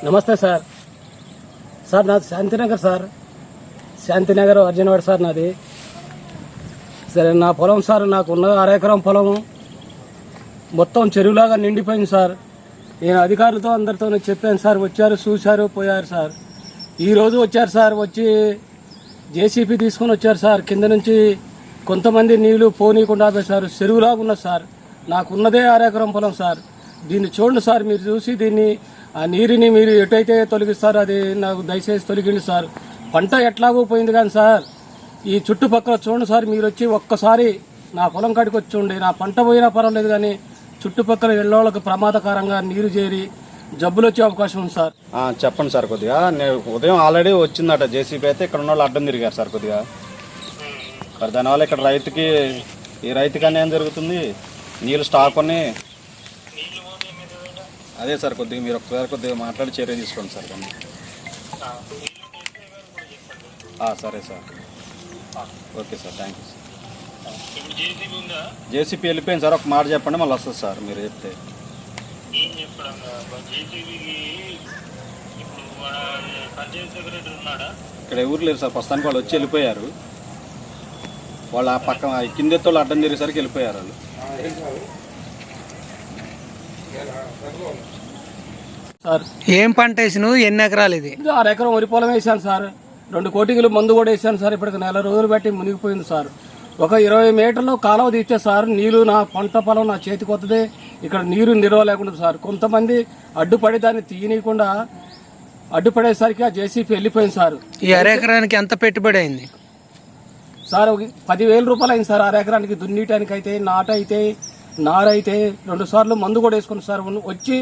నమస్తే sir. Sir నాది Shantinagar sir. Shantinagar Arjunavada sir నాది. సరే నా పొలం సార్, నాకున్న 6 ఎకరం పొలం మొత్తం చెరువులాగా నిండిపోయింది సార్. నేను అధికారులతో అందరితో చెప్పాను సార్. వచ్చారు, చూశారు, పోయారు సార్. ఈరోజు వచ్చారు సార్. వచ్చి జేసీపీ తీసుకొని వచ్చారు సార్. కింద నుంచి కొంతమంది నీళ్లు పోనీయకుండా ఆపేశారు. చెరువులాగా ఉన్నది సార్. నాకున్నదే 6 ఎకరం పొలం సార్. దీన్ని చూడండి సార్. మీరు చూసి దీన్ని ఆ నీరుని మీరు ఎటైతే తొలగిస్తారో అది నాకు దయచేసి తొలగిండి సార్. పంట ఎట్లాగో పోయింది కానీ సార్, ఈ చుట్టుపక్కల చూడండి సార్. మీరు వచ్చి ఒక్కసారి నా పొలం కాడికి వచ్చి ఉండి, నా పంట పోయినా పర్వాలేదు కానీ చుట్టుపక్కల ఎల్లోళ్ళకి ప్రమాదకరంగా నీరు చేరి జబ్బులు వచ్చే అవకాశం ఉంది సార్. చెప్పండి సార్. కొద్దిగా నేను ఉదయం ఆల్రెడీ వచ్చిందట జేసీబీ అయితే. ఇక్కడ ఉన్న వాళ్ళు అడ్డం తిరిగారు సార్ కొద్దిగా. మరి దానివల్ల ఇక్కడ ఈ రైతుకి ఏం జరుగుతుంది, నీళ్ళు స్టాక్ అని. అదే సార్ కొద్దిగా మీరు ఒకసారి కొద్దిగా మాట్లాడి చర్య తీసుకోండి సార్. సరే sir. Okay sir, thank you sir. JCB వెళ్ళిపోయింది సార్. ఒక మాట చెప్పండి, మళ్ళీ వస్తుంది సార్ మీరు చెప్తే. ఇక్కడ ఎవరు లేరు సార్ ప్రస్తుతానికి. వాళ్ళు వచ్చి వెళ్ళిపోయారు. వాళ్ళు ఆ పక్క కిందెత్తో అడ్డం తిరిగేసరికి వెళ్ళిపోయారు వాళ్ళు. సార్ ఏం పంట వేసినావు? ఎన్ని ఎకరాలు? ఇది 6 ఎకరం వరి పొలం వేసాను సార్. 2 కోటింగులు మందు కూడా వేసాను సార్. ఇప్పటికి 4 రోజులు బట్టి మునిగిపోయింది సార్. ఒక 20 మీటర్లు కాలువ తీస్తే సార్ నీళ్లు నా పంట పొలం నా చేతికి వస్తుంది. ఇక్కడ నీరు నిల్వ లేకుండా సార్. కొంతమంది అడ్డుపడి దాన్ని తీయనీయకుండా అడ్డుపడేసరికి ఆ జేసీపీ వెళ్ళిపోయింది సార్. ఈ 6 ఎకరానికి ఎంత పెట్టుబడి అయింది సార్? 10,000 రూపాయలు అయింది సార్. 6 ఎకరానికి దున్నిటానికి అయితే, నాటైతే, నారైతే 2 సార్లు మందు కూడా వేసుకుని సార్. వచ్చి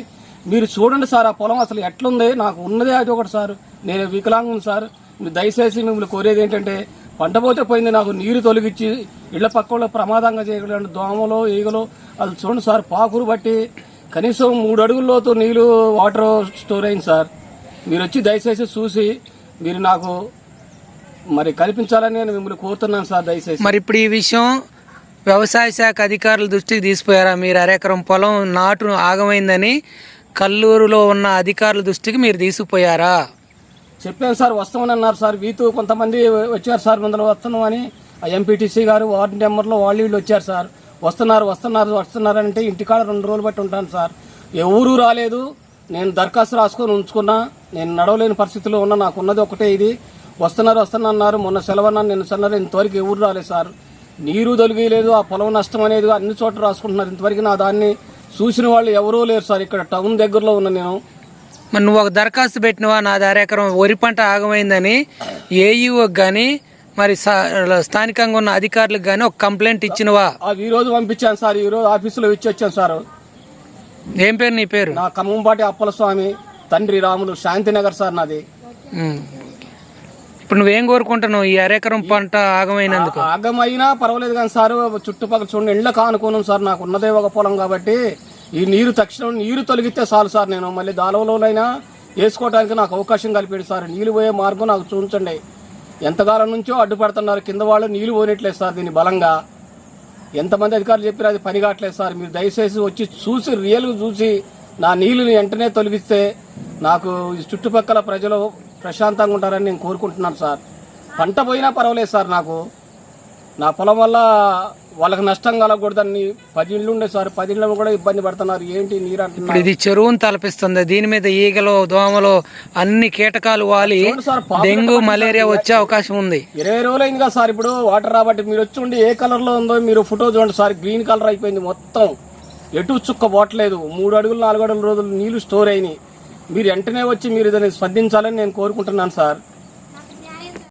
మీరు చూడండి సార్ ఆ పొలం అసలు ఎట్లుంది. నాకు ఉన్నదే అది ఒకటి సార్. నేను వికలాంగం సార్. మీరు దయచేసి మిమ్మల్ని కోరేది ఏంటంటే, పంట పోతే పోయింది, నాకు నీరు తొలగించి ఇళ్ల పక్కలో ప్రమాదంగా చేయగలండి. దోమలో ఈగలో అది చూడండి సార్. పాకురు బట్టి కనీసం 3 అడుగుల లోతు నీళ్లు వాటర్ స్టోర్ అయింది సార్. మీరు వచ్చి దయచేసి చూసి మీరు నాకు మరి కల్పించాలని నేను మిమ్మల్ని కోరుతున్నాను సార్ దయచేసి. మరి ఇప్పుడు ఈ విషయం వ్యవసాయ శాఖ అధికారుల దృష్టికి తీసుకుపోయారా? మీరు 6 ఎకరం పొలం నాటు ఆగమైందని కల్లూరులో ఉన్న అధికారుల దృష్టికి మీరు తీసుకుపోయారా? చెప్పాను సార్. వస్తామని అన్నారు సార్. వీతు కొంతమంది వచ్చారు సార్. ముందర వస్తున్నాం అని ఆ ఎంపీటీసీ గారు వార్డు నెంబర్లో వీళ్ళు వచ్చారు సార్. వస్తున్నారంటే ఇంటికాడ 2 రోజులు బట్టి ఉంటాను సార్. ఎవరూ రాలేదు. నేను దరఖాస్తు రాసుకొని ఉంచుకున్నా. నేను నడవలేని పరిస్థితిలో ఉన్నా. నాకున్నది ఒకటే ఇది. వస్తున్నారు. మొన్న సెలవన్నా, నిన్న సెలవు. ఇంతవరకు ఎవరు రాలేదు సార్. నీరు తొలగిలేదు. ఆ పొలం నష్టం అనేది అన్ని చోట్ల రాసుకుంటున్నారు. ఇంతవరకు నా దాన్ని చూసిన వాళ్ళు ఎవరూ లేరు సార్. ఇక్కడ టౌన్ దగ్గరలో ఉన్నా నేను. మరి నువ్వు ఒక దరఖాస్తు పెట్టినవా? నా 6 ఎకరం వరి పంట ఆగమైందని ఏఈఓకి కానీ మరి స్థానికంగా ఉన్న అధికారులకు కానీ ఒక కంప్లైంట్ ఇచ్చినవా? ఈ రోజు పంపించాను సార్. ఈ రోజు ఆఫీసులో ఇచ్చి వచ్చాను సార్. ఏం పేరు నీ పేరు? నా ఖమ్మంపాటి అప్పలస్వామి, తండ్రి రాములు, శాంతినగర్ సార్ నాది. ఇప్పుడు నువ్వేం కోరుకుంటున్నావు ఈ 6 ఎకరం పంట ఆగమైనందుకు? ఆగమైనా పర్వాలేదు కానీ సార్, చుట్టుపక్కల చూడండి, ఇళ్ళకి ఆనుకోను సార్. నాకు ఉన్నదే ఒక పొలం కాబట్టి ఈ తక్షణం నీరు తొలగితే చాలు సార్. నేను మళ్ళీ దాలవలోనైనా వేసుకోవడానికి నాకు అవకాశం కలిపాడు సార్. నీళ్ళు పోయే మార్గం నాకు చూపించండి. ఎంతకాలం నుంచో అడ్డుపడుతున్నారు. కింద వాళ్ళు నీళ్లు పోనట్లేదు సార్. దీన్ని బలంగా ఎంతమంది అధికారులు చెప్పారు, అది పని కావట్లేదు సార్. మీరు దయచేసి వచ్చి చూసి రియల్గా చూసి నా నీళ్ళని వెంటనే తొలగిస్తే నాకు ఈ చుట్టుపక్కల ప్రజలు ప్రశాంతంగా ఉంటారని నేను కోరుకుంటున్నాను సార్. పంట పోయినా పర్వాలేదు సార్. నాకు నా పొలం వల్ల వాళ్ళకి నష్టం కలగకూడదని 10 ఇళ్ళు ఉండే సార్. 10 ఇళ్ళు కూడా ఇబ్బంది పడుతున్నారు. ఏంటి నీరు అంటున్నారు. ఇది చెరువును తలపిస్తుంది. దీని మీద ఈగలు, దోమలు, అన్ని కీటకాలు వాలి డెంగ్యూ, మలేరియా వచ్చే అవకాశం ఉంది. 20 రోజులు అయింది కదా సార్. ఇప్పుడు వాటర్ రాబట్టి మీరు వచ్చి ఉండి ఏ కలర్ లో ఉందో మీరు ఫోటో చూడండి సార్. గ్రీన్ కలర్ అయిపోయింది మొత్తం. ఎటు చుక్క పోవట్లేదు. 3 అడుగులు 4 అడుగుల రోజులు నీళ్లు స్టోర్ అయినాయి. మీరు వెంటనే వచ్చి మీరు దాన్ని స్పందించాలని నేను కోరుకుంటున్నాను సార్.